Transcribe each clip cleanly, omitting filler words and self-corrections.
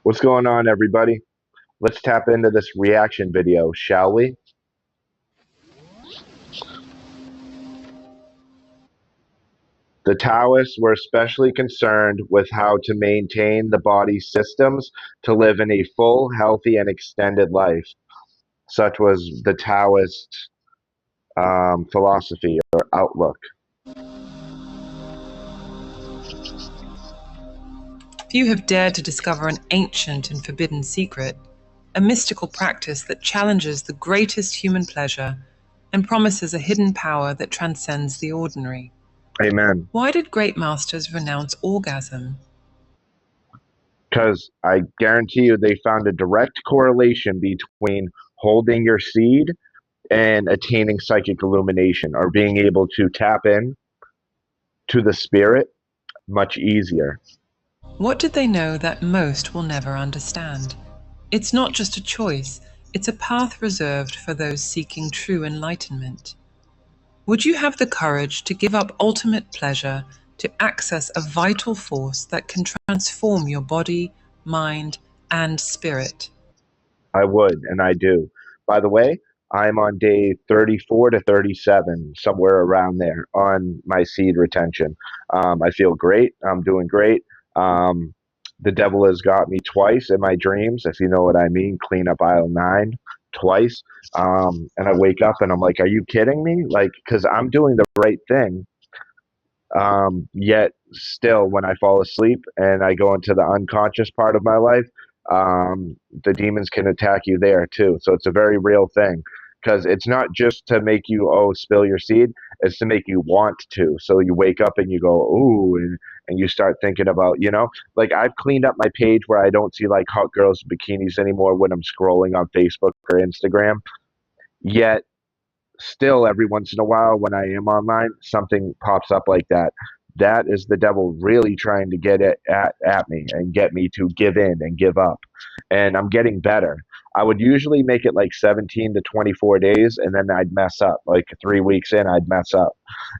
What's going on, everybody? Let's tap into this reaction video, shall we? The Taoists were especially concerned with how to maintain the body's systems to live in a full, healthy, and extended life. Such was the Taoist philosophy or outlook. Few have dared to discover an ancient and forbidden secret, a mystical practice that challenges the greatest human pleasure and promises a hidden power that transcends the ordinary. Amen. Why did great masters renounce orgasm? Because I guarantee you they found a direct correlation between holding your seed and attaining psychic illumination or being able to tap in to the spirit much easier. What did they know that most will never understand? It's not just a choice, it's a path reserved for those seeking true enlightenment. Would you have the courage to give up ultimate pleasure to access a vital force that can transform your body, mind, and spirit? I would, and I do. By the way, I'm on day 34 to 37, somewhere around there on my seed retention. I feel great. I'm doing great. Um, the devil has got me twice in my dreams, if you know what I mean. Clean up aisle 9 twice. And I wake up and I'm like, are you kidding me? Like, because I'm doing the right thing. Yet still, when I fall asleep and I go into the unconscious part of my life, the demons can attack you there too. So it's a very real thing because it's not just to make you, spill your seed. It's to make you want to. So you wake up and you go, ooh, and you start thinking about, like I've cleaned up my page where I don't see like hot girls bikinis anymore when I'm scrolling on Facebook or Instagram. Yet still every once in a while when I am online, something pops up like that. That is the devil really trying to get it at me and get me to give in and give up. And I'm getting better. I would usually make it like 17 to 24 days and then I'd mess up. Like 3 weeks in, I'd mess up.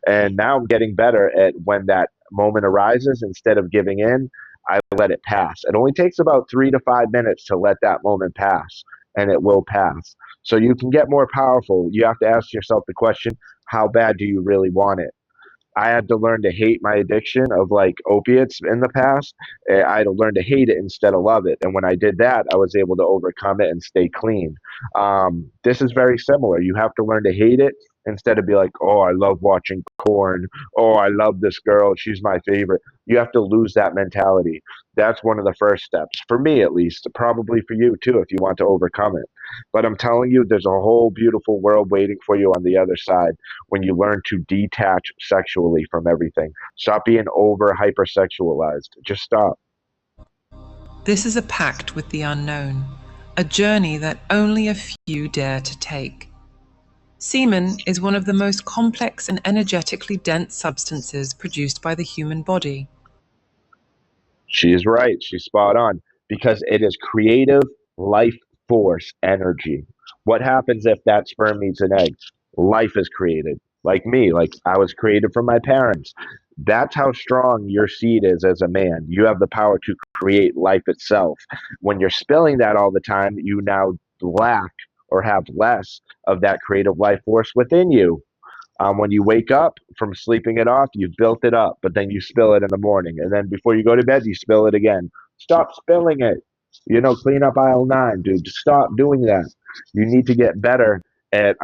And now I'm getting better at when that moment arises, instead of giving in, I let it pass. It only takes about 3 to 5 minutes to let that moment pass, and it will pass. So you can get more powerful. You have to ask yourself the question, how bad do you really want it? I had to learn to hate my addiction of like opiates in the past. I had to learn to hate it instead of love it. And when I did that, I was able to overcome it and stay clean. This is very similar. You have to learn to hate it instead of be like, oh, I love watching corn. Oh, I love this girl. She's my favorite. You have to lose that mentality. That's one of the first steps, for me at least, probably for you too, if you want to overcome it. But I'm telling you, there's a whole beautiful world waiting for you on the other side when you learn to detach sexually from everything. Stop being over hypersexualized. Just stop. This is a pact with the unknown, a journey that only a few dare to take. Semen is one of the most complex and energetically dense substances produced by the human body. She's right. She's spot on because it is creative life force energy. What happens if that sperm meets an egg? Life is created. Like me, like I was created from my parents. That's how strong your seed is as a man. You have the power to create life itself. When you're spilling that all the time, you now lack or have less of that creative life force within you. When you wake up from sleeping it off, you've built it up, but then you spill it in the morning. And then before you go to bed, you spill it again. Stop spilling it. Clean up aisle 9, dude. Stop doing that. You need to get better at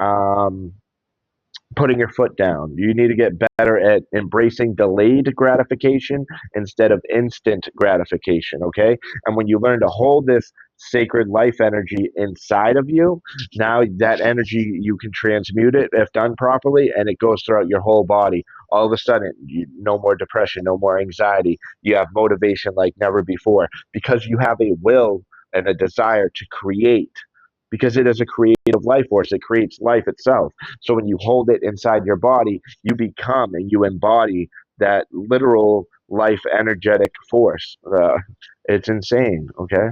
putting your foot down. You need to get better at embracing delayed gratification instead of instant gratification, okay? And when you learn to hold this sacred life energy inside of you, now that energy, you can transmute it if done properly, and it goes throughout your whole body. All of a sudden, no more depression, no more anxiety. You have motivation like never before because you have a will and a desire to create, because it is a creative life force. It creates life itself. So when you hold it inside your body, you become and you embody that literal life energetic force. It's insane, okay?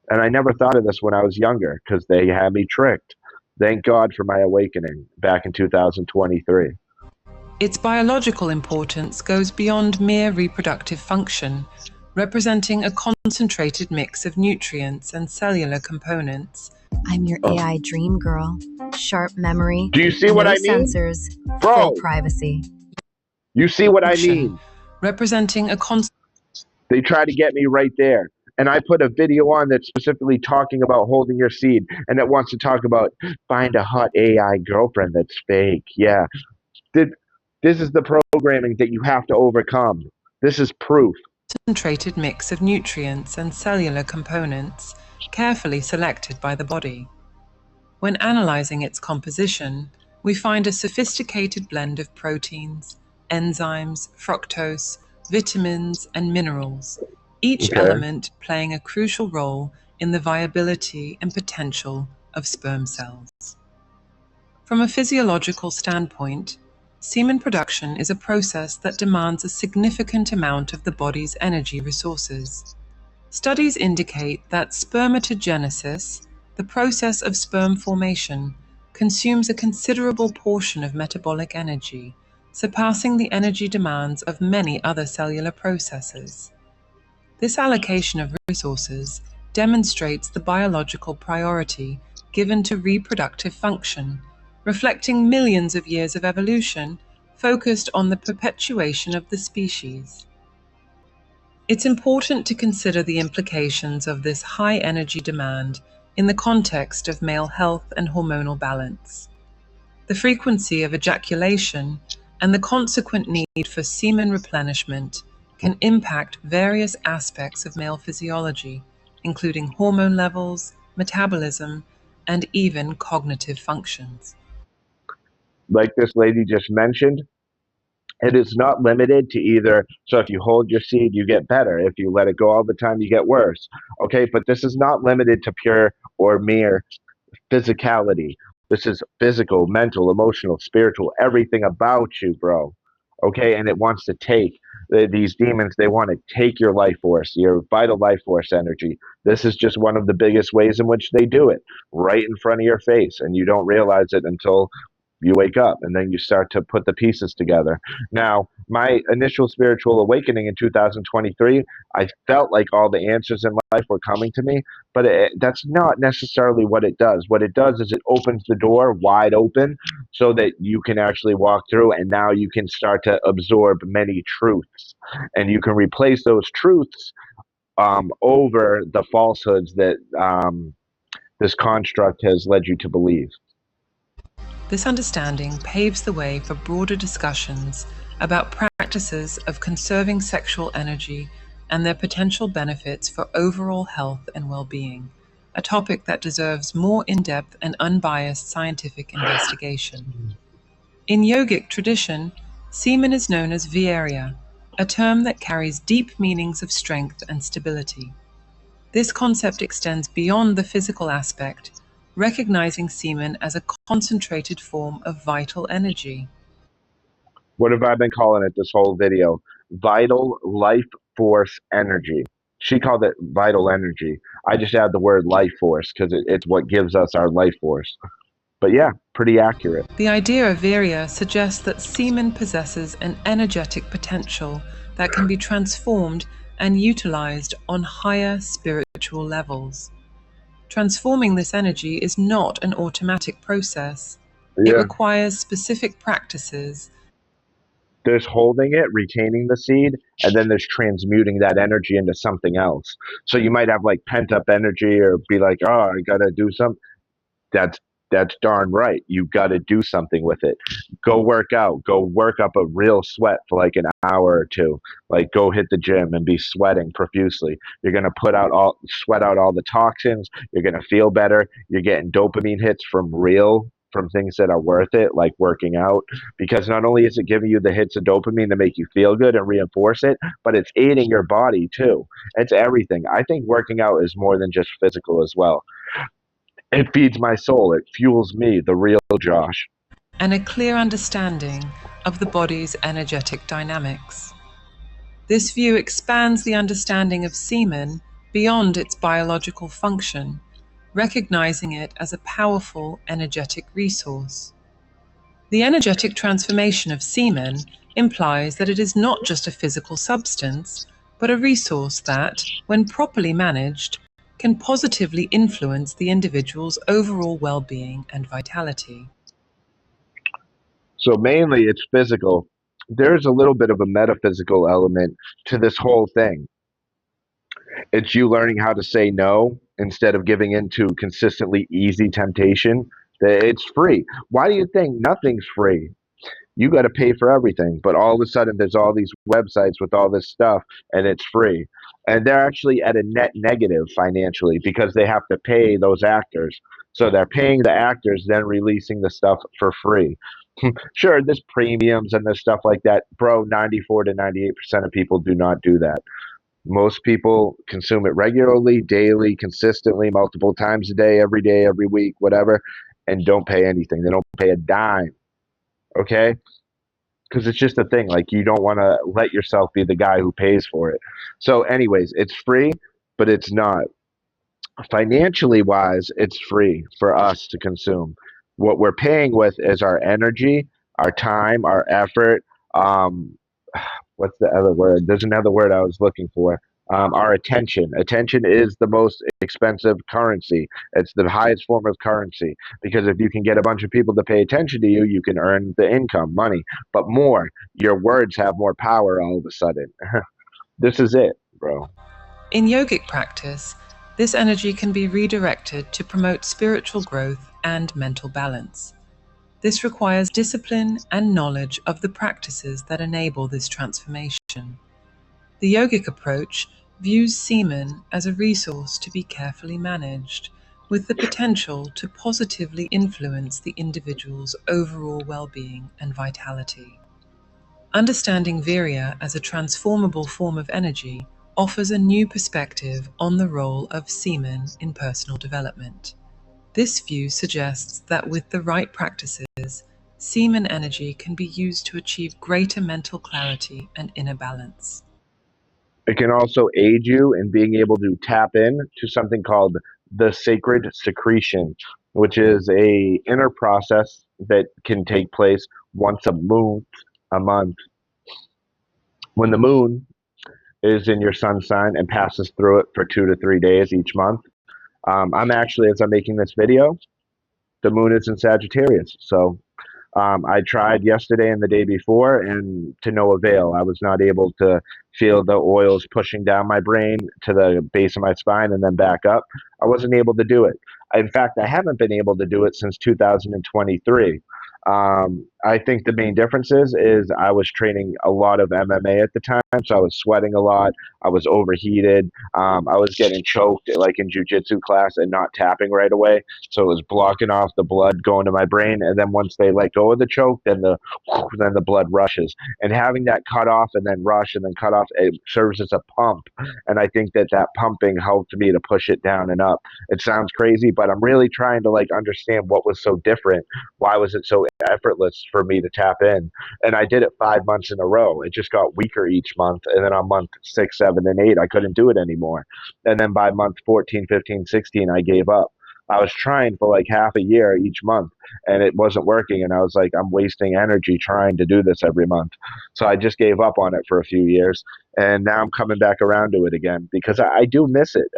And I never thought of this when I was younger because they had me tricked. Thank God for my awakening back in 2023. Its biological importance goes beyond mere reproductive function. representing a concentrated mix of nutrients and cellular components. I'm your Oh, AI dream girl. Sharp memory, do you see what no I mean? sensors, full Bro, privacy. you see what I Function, mean? representing a They try to get me right there. And I put a video on that's specifically talking about holding your seed, and it wants to talk about find a hot AI girlfriend that's fake. Yeah. Th- This is the programming that you have to overcome. This is proof. concentrated mix of nutrients and cellular components carefully selected by the body. When analyzing its composition, we find a sophisticated blend of proteins, enzymes, fructose, vitamins, and minerals, each Okay. element playing a crucial role in the viability and potential of sperm cells. From a physiological standpoint, semen production is a process that demands a significant amount of the body's energy resources. Studies indicate that spermatogenesis, the process of sperm formation, consumes a considerable portion of metabolic energy, surpassing the energy demands of many other cellular processes. This allocation of resources demonstrates the biological priority given to reproductive function, reflecting millions of years of evolution focused on the perpetuation of the species. It's important to consider the implications of this high energy demand in the context of male health and hormonal balance. The frequency of ejaculation and the consequent need for semen replenishment can impact various aspects of male physiology, including hormone levels, metabolism, and even cognitive functions. Like this lady just mentioned, it is not limited to either. So if you hold your seed, you get better. If you let it go all the time, you get worse. Okay. But this is not limited to pure or mere physicality. This is physical, mental, emotional, spiritual, everything about you, bro. Okay. And it wants to take these demons, they want to take your life force, your vital life force energy. This is just one of the biggest ways in which they do it right in front of your face. And you don't realize it until you wake up and then you start to put the pieces together. Now, my initial spiritual awakening in 2023, I felt like all the answers in life were coming to me, but that's not necessarily what it does. What it does is it opens the door wide open so that you can actually walk through, and now you can start to absorb many truths, and you can replace those truths over the falsehoods that this construct has led you to believe. This understanding paves the way for broader discussions about practices of conserving sexual energy and their potential benefits for overall health and well-being, a topic that deserves more in-depth and unbiased scientific investigation. In yogic tradition, semen is known as virya, a term that carries deep meanings of strength and stability. This concept extends beyond the physical aspect, recognizing semen as a concentrated form of vital energy. What have I been calling it this whole video? Vital life force energy. She called it vital energy. I just add the word life force because it's what gives us our life force. But yeah, pretty accurate. The idea of virya suggests that semen possesses an energetic potential that can be transformed and utilized on higher spiritual levels. Transforming this energy is not an automatic process. It Yeah. requires specific practices. There's holding it, retaining the seed, and then there's transmuting that energy into something else. So you might have like pent up energy or be like, oh, I gotta do something. That's that's darn right. You gotta do something with it. Go work out. Go work up a real sweat for like an hour or two. Like go hit the gym and be sweating profusely. You're gonna sweat out all the toxins. You're gonna feel better. You're getting dopamine hits from things that are worth it, like working out, because not only is it giving you the hits of dopamine to make you feel good and reinforce it, but it's aiding your body too. It's everything. I think working out is more than just physical as well. It feeds my soul. It fuels me, the real Josh. And a clear understanding of the body's energetic dynamics. This view expands the understanding of semen beyond its biological function, recognizing it as a powerful energetic resource. The energetic transformation of semen implies that it is not just a physical substance, but a resource that, when properly managed, can positively influence the individual's overall well-being and vitality. So mainly it's physical. There's a little bit of a metaphysical element to this whole thing. It's you learning how to say no instead of giving in to consistently easy temptation. It's free. Why do you think nothing's free? You got to pay for everything, but all of a sudden there's all these websites with all this stuff and it's free. And they're actually at a net negative financially because they have to pay those actors. So they're paying the actors, then releasing the stuff for free. Sure, there's premiums and there's stuff like that. Bro, 94 to 98% of people do not do that. Most people consume it regularly, daily, consistently, multiple times a day, every week, whatever, and don't pay anything. They don't pay a dime. Okay? Because it's just a thing. Like, you don't want to let yourself be the guy who pays for it. So, anyways, it's free, but it's not. Financially wise, it's free for us to consume. What we're paying with is our energy, our time, our effort. Um, what's the other word? There's another word I was looking for. Our attention. Attention is the most expensive currency. It's the highest form of currency because if you can get a bunch of people to pay attention to you, you can earn the income, money. But more, your words have more power all of a sudden. This is it, bro. In yogic practice, this energy can be redirected to promote spiritual growth and mental balance. This requires discipline and knowledge of the practices that enable this transformation. The yogic approach views semen as a resource to be carefully managed, with the potential to positively influence the individual's overall well-being and vitality. Understanding virya as a transformable form of energy offers a new perspective on the role of semen in personal development. This view suggests that with the right practices, semen energy can be used to achieve greater mental clarity and inner balance. It can also aid you in being able to tap in to something called the sacred secretion, which is a inner process that can take place once a month. When the moon is in your sun sign and passes through it for 2 to 3 days each month. I'm actually, as I'm making this video, the moon is in Sagittarius. So I tried yesterday and the day before, and to no avail. I was not able to feel the oils pushing down my brain to the base of my spine and then back up. I wasn't able to do it. In fact, I haven't been able to do it since 2023. I think the main difference is I was training a lot of MMA at the time, so I was sweating a lot. I was overheated. I was getting choked like in jujitsu class and not tapping right away, so it was blocking off the blood going to my brain. And then once they let go of the choke, then the blood rushes. And having that cut off and then rush and then cut off, it serves as a pump. And I think that pumping helped me to push it down and up. It sounds crazy, but I'm really trying to like understand what was so different. Why was it so effortless for me to tap in? And I did it 5 months in a row. It just got weaker each month. And then on month 6, 7, and 8, I couldn't do it anymore. And then by month 14, 15, 16, I gave up. I was trying for like half a year each month and it wasn't working. And I was like, I'm wasting energy trying to do this every month. So I just gave up on it for a few years. And now I'm coming back around to it again because I do miss it.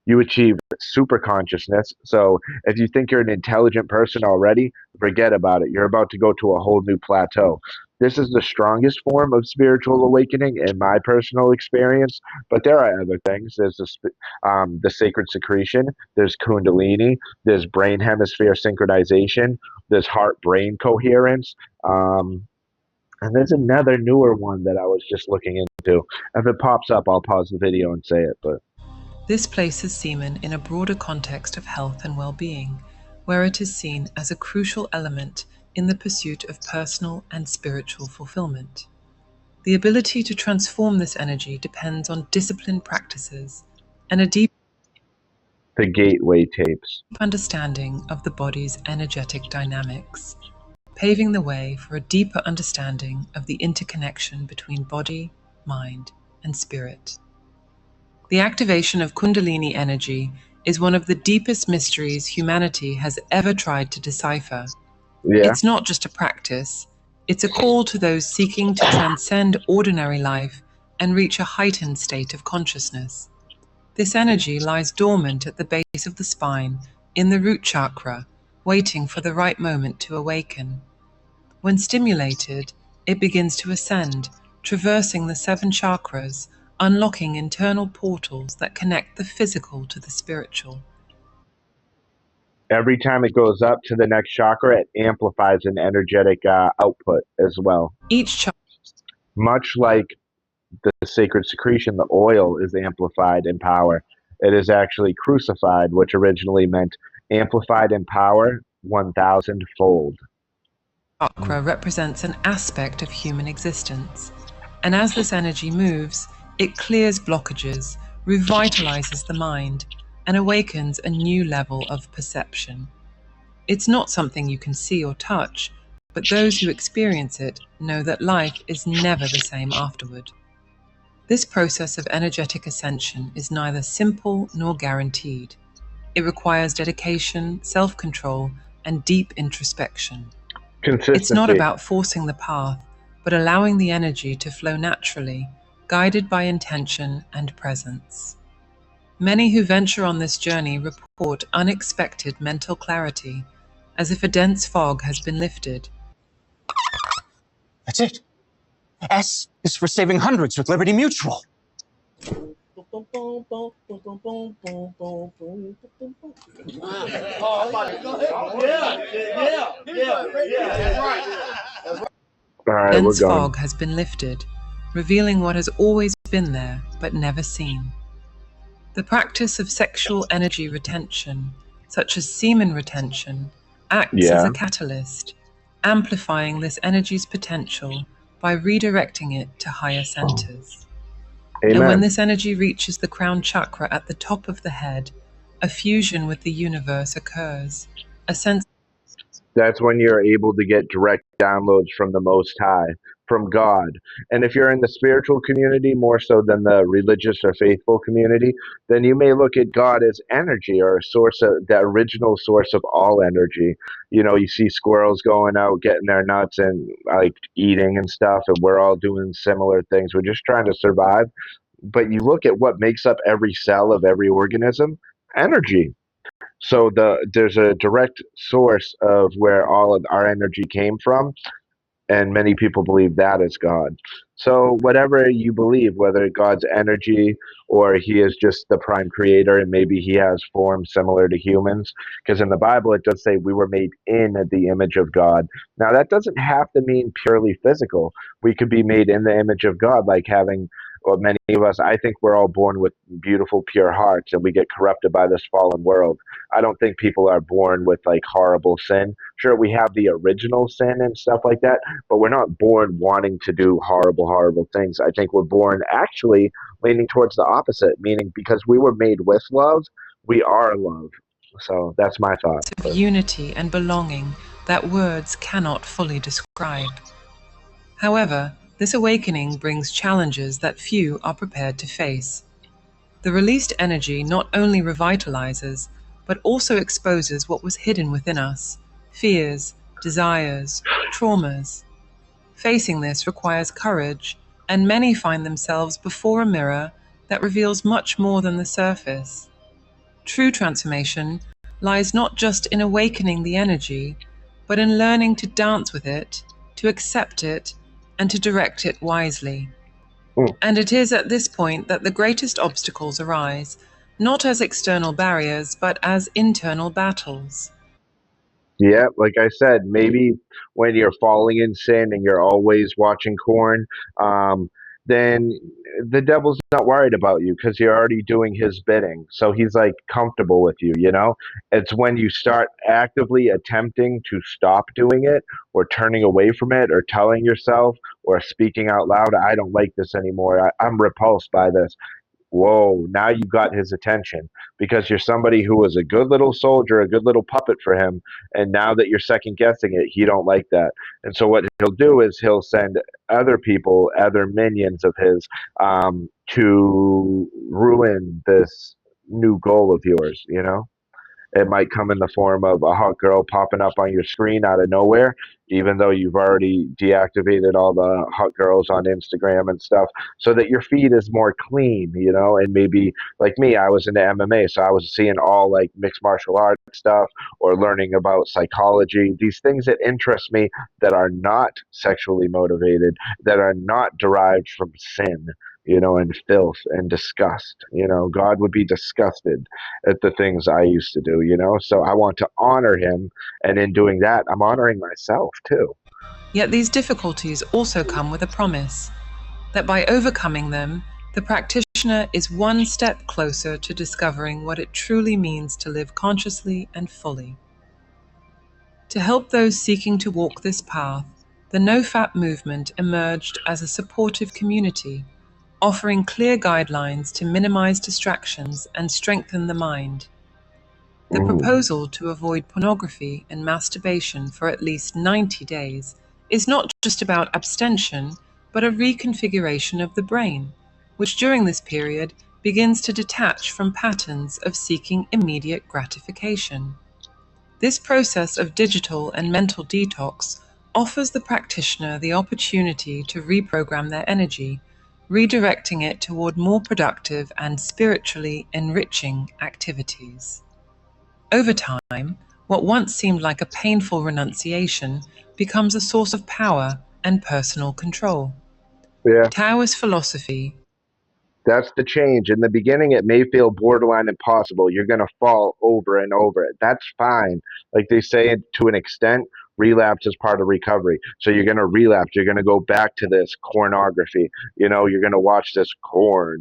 You achieve super consciousness. So if you think you're an intelligent person already, forget about it. You're about to go to a whole new plateau. This is the strongest form of spiritual awakening in my personal experience, but there are other things. There's the sacred secretion, there's kundalini, there's brain hemisphere synchronization, there's heart brain coherence. And there's another newer one that I was just looking into. If it pops up, I'll pause the video and say it. But This places semen in a broader context of health and well-being, where it is seen as a crucial element in the pursuit of personal and spiritual fulfillment. The ability to transform this energy depends on disciplined practices and a deep the gateway tapes. understanding of the body's energetic dynamics, paving the way for a deeper understanding of the interconnection between body, mind, and spirit. The activation of Kundalini energy is one of the deepest mysteries humanity has ever tried to decipher. Yeah. It's not just a practice, it's a call to those seeking to transcend ordinary life and reach a heightened state of consciousness. This energy lies dormant at the base of the spine, in the root chakra, waiting for the right moment to awaken. When stimulated, it begins to ascend, traversing the seven chakras, unlocking internal portals that connect the physical to the spiritual. Every time it goes up to the next chakra, it amplifies an energetic output as well. Each chakra Much like the sacred secretion, the oil is amplified in power. It is actually crucified, which originally meant amplified in power 1,000 fold. chakra represents an aspect of human existence, and as this energy moves, it clears blockages, revitalizes the mind, and awakens a new level of perception. It's not something you can see or touch, but those who experience it know that life is never the same afterward. This process of energetic ascension is neither simple nor guaranteed. It requires dedication, self-control, and deep introspection. It's not Consistency. about forcing the path, but allowing the energy to flow naturally, guided by intention and presence. Many who venture on this journey report unexpected mental clarity, as if a dense fog has been lifted. That's it. S is for saving hundreds with Liberty Mutual. All right, we're Dense going. fog has been lifted, revealing what has always been there but never seen. The practice of sexual energy retention, such as semen retention, acts as Yeah. a catalyst, amplifying this energy's potential by redirecting it to higher centers. And when Amen. this energy reaches the crown chakra at the top of the head, a fusion with the universe occurs, a sense That's when you're able to get direct downloads from the Most High, from God. And if you're in the spiritual community more so than the religious or faithful community, then you may look at God as energy or a source of the original source of all energy. You know, you see squirrels going out getting their nuts and like eating and stuff, and we're all doing similar things. We're just trying to survive. But you look at what makes up every cell of every organism, energy. So there's a direct source of where all of our energy came from, and many people believe that is God. So whatever you believe, whether God's energy or he is just the prime creator and maybe he has forms similar to humans, because in the Bible it does say we were made in the image of God. Now that doesn't have to mean purely physical. We could be made in the image of God, like having, well, many of us, I think we're all born with beautiful, pure hearts, and we get corrupted by this fallen world. I don't think people are born with like horrible sin. Sure, we have the original sin and stuff like that, but we're not born wanting to do horrible, horrible things. I think we're born actually leaning towards the opposite, meaning because we were made with love, we are love. So that's my thought. of unity and belonging that words cannot fully describe. However, this awakening brings challenges that few are prepared to face. The released energy not only revitalizes, but also exposes what was hidden within us: fears, desires, traumas. Facing this requires courage, and many find themselves before a mirror that reveals much more than the surface. True transformation lies not just in awakening the energy, but in learning to dance with it, to accept it, and to direct it wisely. Mm. And it is at this point that the greatest obstacles arise, not as external barriers, but as internal battles. Yeah, like I said, maybe when you're falling in sin and you're always watching corn, um, then the devil's not worried about you because you're already doing his bidding. So he's like comfortable with you, you know? It's when you start actively attempting to stop doing it or turning away from it or telling yourself or speaking out loud, I don't like this anymore. I'm repulsed by this. Whoa, now you got his attention because you're somebody who was a good little soldier, a good little puppet for him, and now that you're second guessing it, he don't like that. And so what he'll do is he'll send other people, other minions of his, to ruin this new goal of yours. You know, it might come in the form of a hot girl popping up on your screen out of nowhere, even though you've already deactivated all the hot girls on Instagram and stuff, so that your feed is more clean, and maybe like me, I was into MMA, so I was seeing all like mixed martial arts stuff or learning about psychology, these things that interest me that are not sexually motivated, that are not derived from sin, and filth and disgust. God would be disgusted at the things I used to do, So I want to honor him. And in doing that, I'm honoring myself too. Yet these difficulties also come with a promise that by overcoming them, the practitioner is one step closer to discovering what it truly means to live consciously and fully. To help those seeking to walk this path, the NoFap movement emerged as a supportive community, offering clear guidelines to minimize distractions and strengthen the mind. The Mm. proposal to avoid pornography and masturbation for at least 90 days is not just about abstention, but a reconfiguration of the brain, which during this period begins to detach from patterns of seeking immediate gratification. This process of digital and mental detox offers the practitioner the opportunity to reprogram their energy, redirecting it toward more productive and spiritually enriching activities. Over time, what once seemed like a painful renunciation becomes a source of power and personal control. Yeah. Taoist philosophy. That's the change. In the beginning, it may feel borderline impossible. You're going to fall over and over it. That's fine. Like they say, to an extent, relapse is part of recovery. So you're going to relapse. You're going to go back to this pornography. You're going to watch this corn,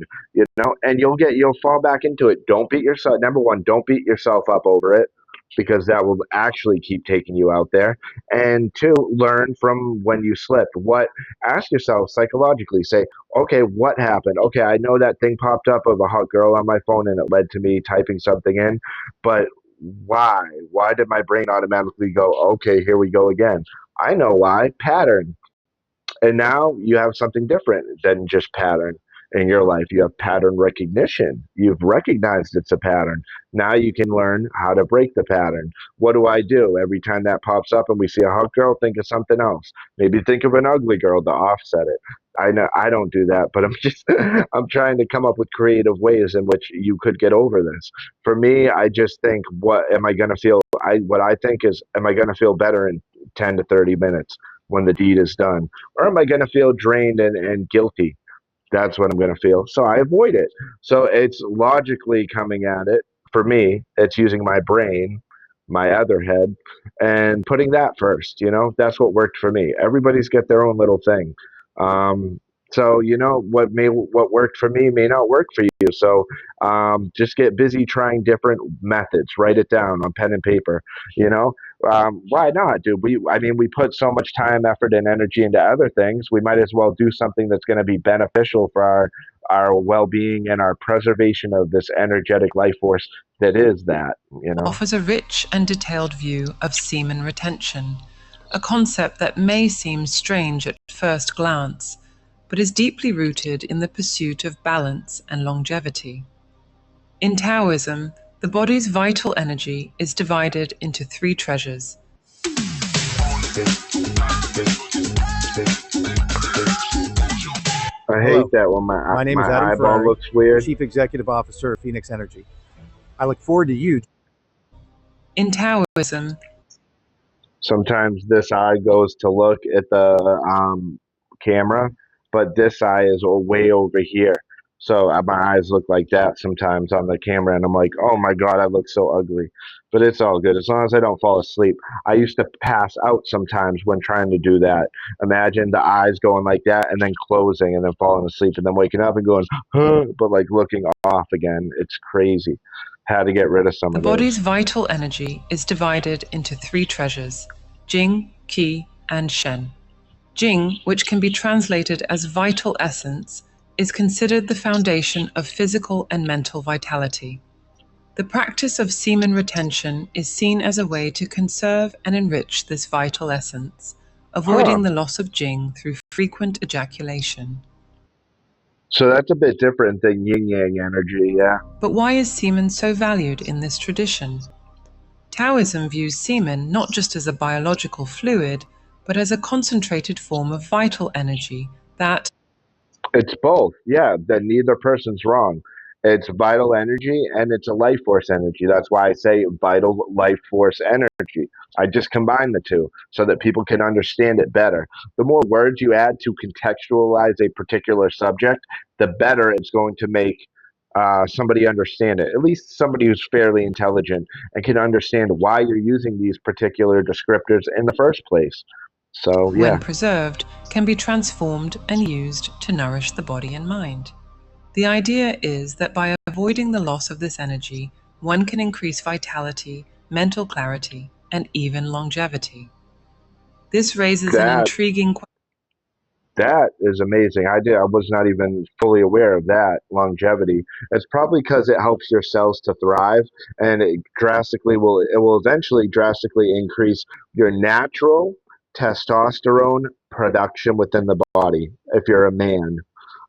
and you'll fall back into it. Don't beat yourself. Number one, don't beat yourself up over it, because that will actually keep taking you out there. And two, learn from when you slipped. Ask yourself psychologically, say, okay, what happened? Okay, I know that thing popped up of a hot girl on my phone and it led to me typing something in, but why? Why did my brain automatically go, okay, here we go again? I know why. Pattern. And now you have something different than just pattern in your life. You have pattern recognition. You've recognized it's a pattern. Now you can learn how to break the pattern. What do I do? Every time that pops up and we see a hot girl, think of something else. Maybe think of an ugly girl to offset it. I know I don't do that, but I'm just I'm trying to come up with creative ways in which you could get over this. For me, I just think, what am I going to feel? What I think is, am I going to feel better in 10 to 30 minutes when the deed is done? Or am I going to feel drained and guilty? That's what I'm going to feel. So I avoid it. So it's logically coming at it. For me, it's using my brain, my other head, and putting that first. That's what worked for me. Everybody's got their own little thing. Um, so what worked for me may not work for you. So just get busy trying different methods. Write it down on pen and paper. You know, why not, dude? We put so much time, effort, and energy into other things. We might as well do something that's going to be beneficial for our well-being and our preservation of this energetic life force that is that. Offers a rich and detailed view of semen retention, a concept that may seem strange at first glance, but is deeply rooted in the pursuit of balance and longevity. In Taoism, the body's vital energy is divided into three treasures. I Hello, hate that when my name is my Adam eyeball Ferrari, looks weird. Chief Executive Officer of Phoenix Energy. I look forward to you. In Taoism, Sometimes this eye goes to look at the camera, but this eye is way over here. So my eyes look like that sometimes on the camera, and I'm like, oh my god, I look so ugly. But it's all good as long as I don't fall asleep. I used to pass out sometimes when trying to do that. Imagine the eyes going like that, and then closing, and then falling asleep, and then waking up and going, huh, but like looking off again. It's crazy. Had to get rid of some the of body's those. vital energy is divided into three treasures: Jing, Qi, and Shen. Jing, which can be translated as vital essence, is considered the foundation of physical and mental vitality. The practice of semen retention is seen as a way to conserve and enrich this vital essence, Huh. avoiding the loss of Jing through frequent ejaculation. So that's a bit different than yin yang energy, yeah. But why is semen so valued in this tradition? Taoism views semen not just as a biological fluid, but as a concentrated form of vital energy that, It's both. Yeah, that neither person's wrong. It's vital energy and it's a life force energy. That's why I say vital life force energy. I just combine the two so that people can understand it better. The more words you add to contextualize a particular subject, the better it's going to make somebody understand it. At least somebody who's fairly intelligent and can understand why you're using these particular descriptors in the first place. So, when yeah. preserved, can be transformed and used to nourish the body and mind. The idea is that by avoiding the loss of this energy, one can increase vitality, mental clarity, and even longevity. This raises an That intriguing question. That is amazing. I was not even fully aware of that longevity. It's probably because it helps your cells to thrive, and it will eventually drastically increase your natural testosterone production within the body if you're a man.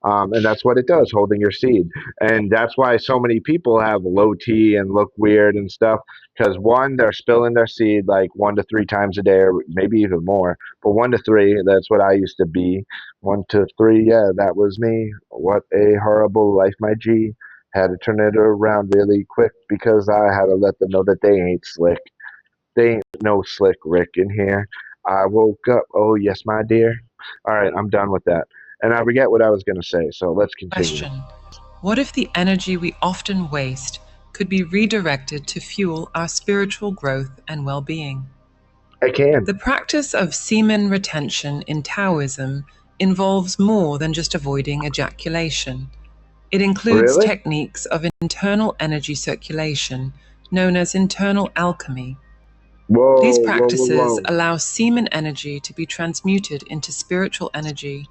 And that's what it does, holding your seed. And that's why so many people have low T and look weird and stuff. Because one, they're spilling their seed like 1 to 3 times a day, or maybe even more. But 1 to 3, that's what I used to be. 1 to 3, yeah, that was me. What a horrible life, my G. Had to turn it around really quick because I had to let them know that they ain't slick. They ain't no slick Rick in here. I woke up. Oh, yes, my dear. All right, I'm done with that. And I forget what I was going to say, so let's continue. What if the energy we often waste could be redirected to fuel our spiritual growth and well being? I can. The practice of semen retention in Taoism involves more than just avoiding ejaculation. It includes Really? techniques of internal energy circulation, known as internal alchemy. These Whoa, whoa, whoa, practices whoa. allow semen energy to be transmuted into spiritual energy.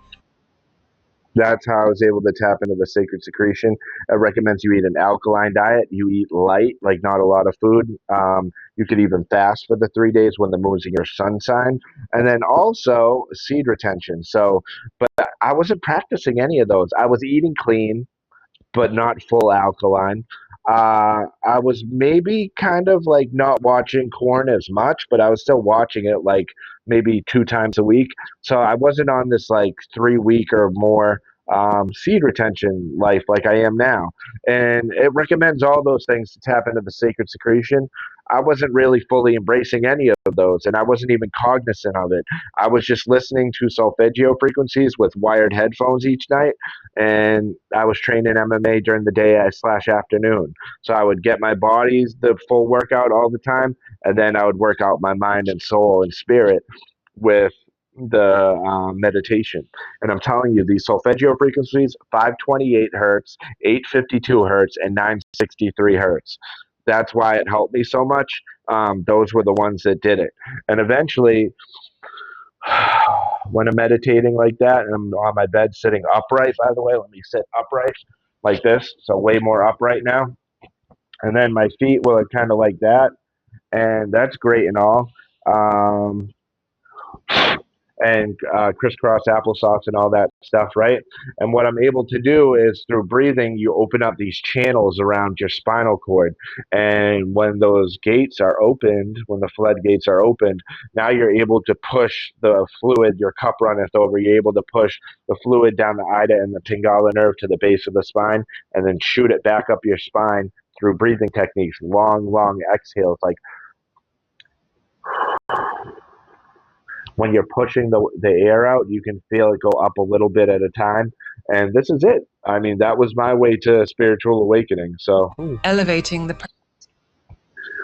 That's how I was able to tap into the sacred secretion. It recommends you eat an alkaline diet. You eat light, like not a lot of food. You could even fast for the 3 days when the moon's in your sun sign. And then also seed retention. So, but I wasn't practicing any of those. I was eating clean, but not full alkaline. I was maybe kind of like not watching corn as much, but I was still watching it like maybe 2 times a week. So I wasn't on this like 3 week or more seed retention life like I am now. And it recommends all those things to tap into the sacred secretion. I wasn't really fully embracing any of those, and I wasn't even cognizant of it. I was just listening to solfeggio frequencies with wired headphones each night, and I was training MMA during the day slash afternoon. So I would get my body's the full workout all the time, and then I would work out my mind and soul and spirit with the meditation. And I'm telling you, these solfeggio frequencies 528 hertz, 852 hertz, and 963 hertz. That's why it helped me so much. Those were the ones that did it. And eventually, when I'm meditating like that and I'm on my bed sitting upright, by the way, let me sit upright like this. So way more upright now. And then my feet will kind of like that. And that's great and all. Um, and crisscross applesauce and all that stuff, right? And what I'm able to do is through breathing, you open up these channels around your spinal cord. And when those gates are opened, when the floodgates are opened, now you're able to push the fluid, your cup runneth over, you're able to push the fluid down the ida and the pingala nerve to the base of the spine, and then shoot it back up your spine through breathing techniques, long, long exhales, like when you're pushing the air out, you can feel it go up a little bit at a time. And this is it. I mean, that was my way to spiritual awakening. So Elevating the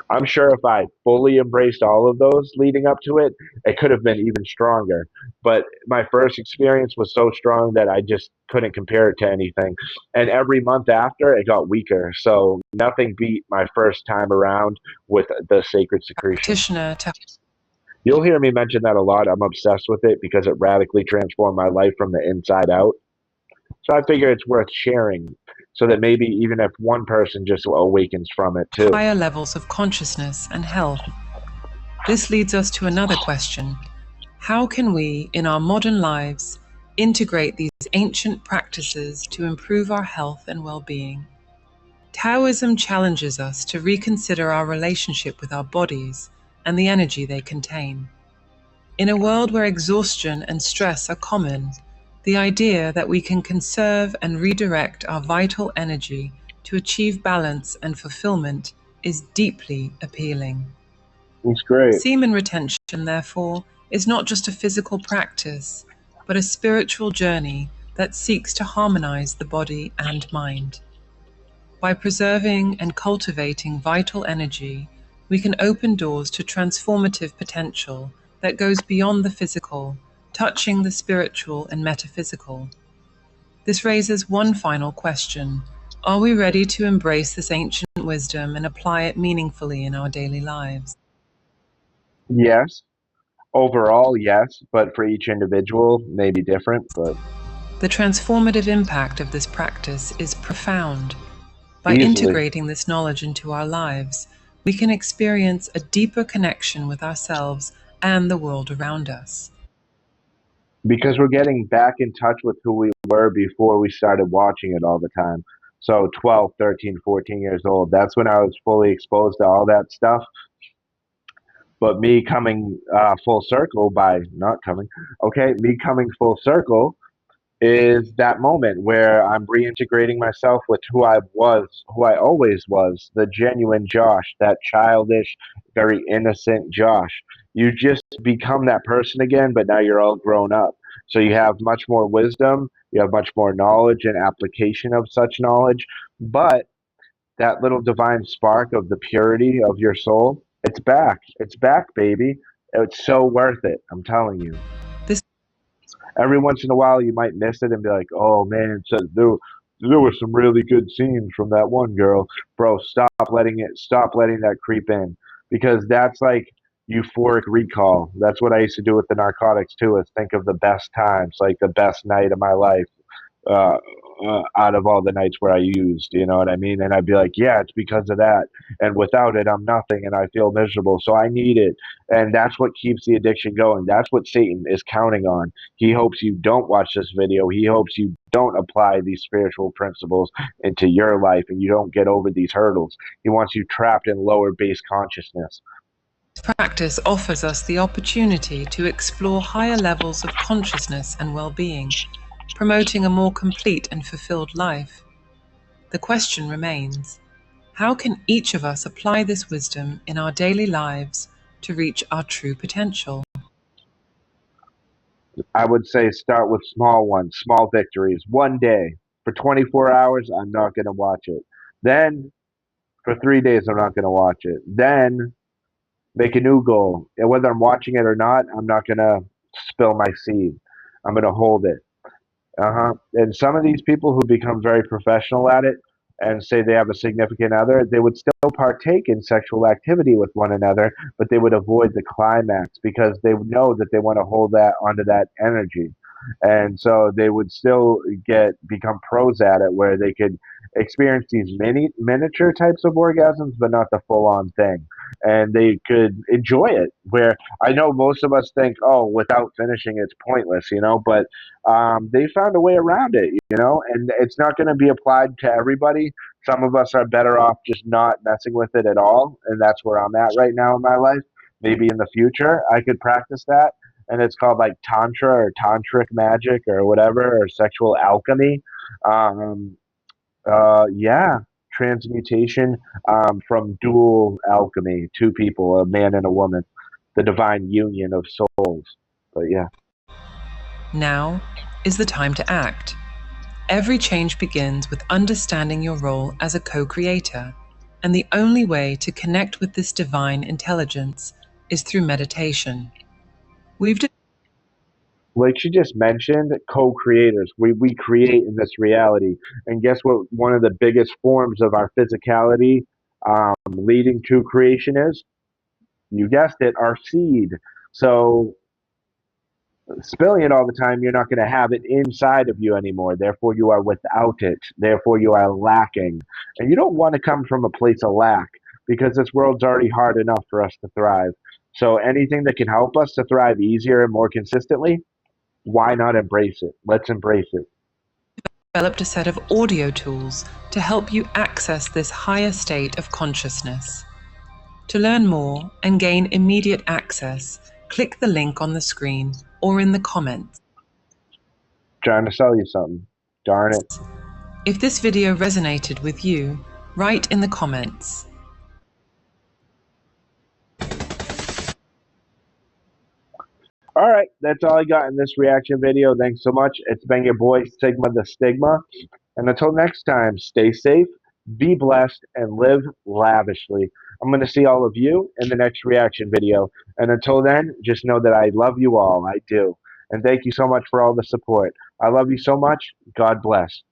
I'm sure if I fully embraced all of those leading up to it, it could have been even stronger. But my first experience was so strong that I just couldn't compare it to anything. And every month after, it got weaker. So nothing beat my first time around with the sacred secretion. practitioner to You'll hear me mention that a lot. I'm obsessed with it because it radically transformed my life from the inside out. So I figure it's worth sharing so that maybe even if one person just awakens from it too. higher levels of consciousness and health. This leads us to another question. How can we, in our modern lives, integrate these ancient practices to improve our health and well-being? Taoism challenges us to reconsider our relationship with our bodies and the energy they contain. In a world where exhaustion and stress are common, the idea that we can conserve and redirect our vital energy to achieve balance and fulfillment is deeply appealing. It's great. Semen retention, therefore, is not just a physical practice, but a spiritual journey that seeks to harmonize the body and mind. By preserving and cultivating vital energy, we can open doors to transformative potential that goes beyond the physical, touching the spiritual and metaphysical. This raises one final question. Are we ready to embrace this ancient wisdom and apply it meaningfully in our daily lives? Yes. Overall, yes, but for each individual, maybe different, but The transformative impact of this practice is profound. By easily. integrating this knowledge into our lives, we can experience a deeper connection with ourselves and the world around us. Because we're getting back in touch with who we were before we started watching it all the time. So 12, 13, 14 years old, that's when I was fully exposed to all that stuff. But me coming full circle by not coming, okay, me coming full circle is that moment where I'm reintegrating myself with who I was, who I always was, the genuine Josh, that childish, very innocent Josh. You just become that person again, but now you're all grown up. So you have much more wisdom, you have much more knowledge and application of such knowledge, but that little divine spark of the purity of your soul, it's back. It's back, baby. It's so worth it. I'm telling you. This Every once in a while, you might miss it and be like, "Oh man, so there were some really good scenes from that one girl." Bro, stop letting that creep in, because that's like euphoric recall. That's what I used to do with the narcotics too. Is think of the best times, like the best night of my life, uh, out of all the nights where I used, you know what I mean? And I'd be like, yeah, it's because of that. And without it, I'm nothing and I feel miserable. So I need it. And that's what keeps the addiction going. That's what Satan is counting on. He hopes you don't watch this video. He hopes you don't apply these spiritual principles into your life and you don't get over these hurdles. He wants you trapped in lower base consciousness. practice offers us the opportunity to explore higher levels of consciousness and well-being, promoting a more complete and fulfilled life. The question remains, how can each of us apply this wisdom in our daily lives to reach our true potential? I would say start with small ones, small victories. One day for 24 hours, I'm not going to watch it. Then for 3 days, I'm not going to watch it. Then make a new goal. And whether I'm watching it or not, I'm not going to spill my seed. I'm going to hold it. Uh-huh. And some of these people who become very professional at it and say they have a significant other, they would still partake in sexual activity with one another, but they would avoid the climax because they know that they want to hold that onto that energy. And so they would still become pros at it where they could experience these miniature types of orgasms, but not the full on thing. And they could enjoy it. Where I know most of us think, oh, without finishing, it's pointless, but they found a way around it, and it's not going to be applied to everybody. Some of us are better off just not messing with it at all, and that's where I'm at right now in my life. Maybe in the future, I could practice that, and it's called like tantra or tantric magic or whatever, or sexual alchemy. Um, yeah, transmutation from dual alchemy, two people, a man and a woman, the divine union of souls. But yeah. Now is the time to act. Every change begins with understanding your role as a co-creator, and the only way to connect with this divine intelligence is through meditation. We've Like she just mentioned, co-creators. We create in this reality, and guess what? One of the biggest forms of our physicality leading to creation is, you guessed it, our seed. So spilling it all the time, you're not going to have it inside of you anymore. Therefore, you are without it. Therefore, you are lacking, and you don't want to come from a place of lack because this world's already hard enough for us to thrive. So anything that can help us to thrive easier and more consistently, why not embrace it? Let's embrace it. developed a set of audio tools to help you access this higher state of consciousness. To learn more and gain immediate access, click the link on the screen or in the comments. Trying to sell you something. Darn it. If this video resonated with you, write in the comments. All right, that's all I got in this reaction video. Thanks so much. It's been your boy, Sigma the Stigma. And until next time, stay safe, be blessed, and live lavishly. I'm going to see all of you in the next reaction video. And until then, just know that I love you all. I do. And thank you so much for all the support. I love you so much. God bless.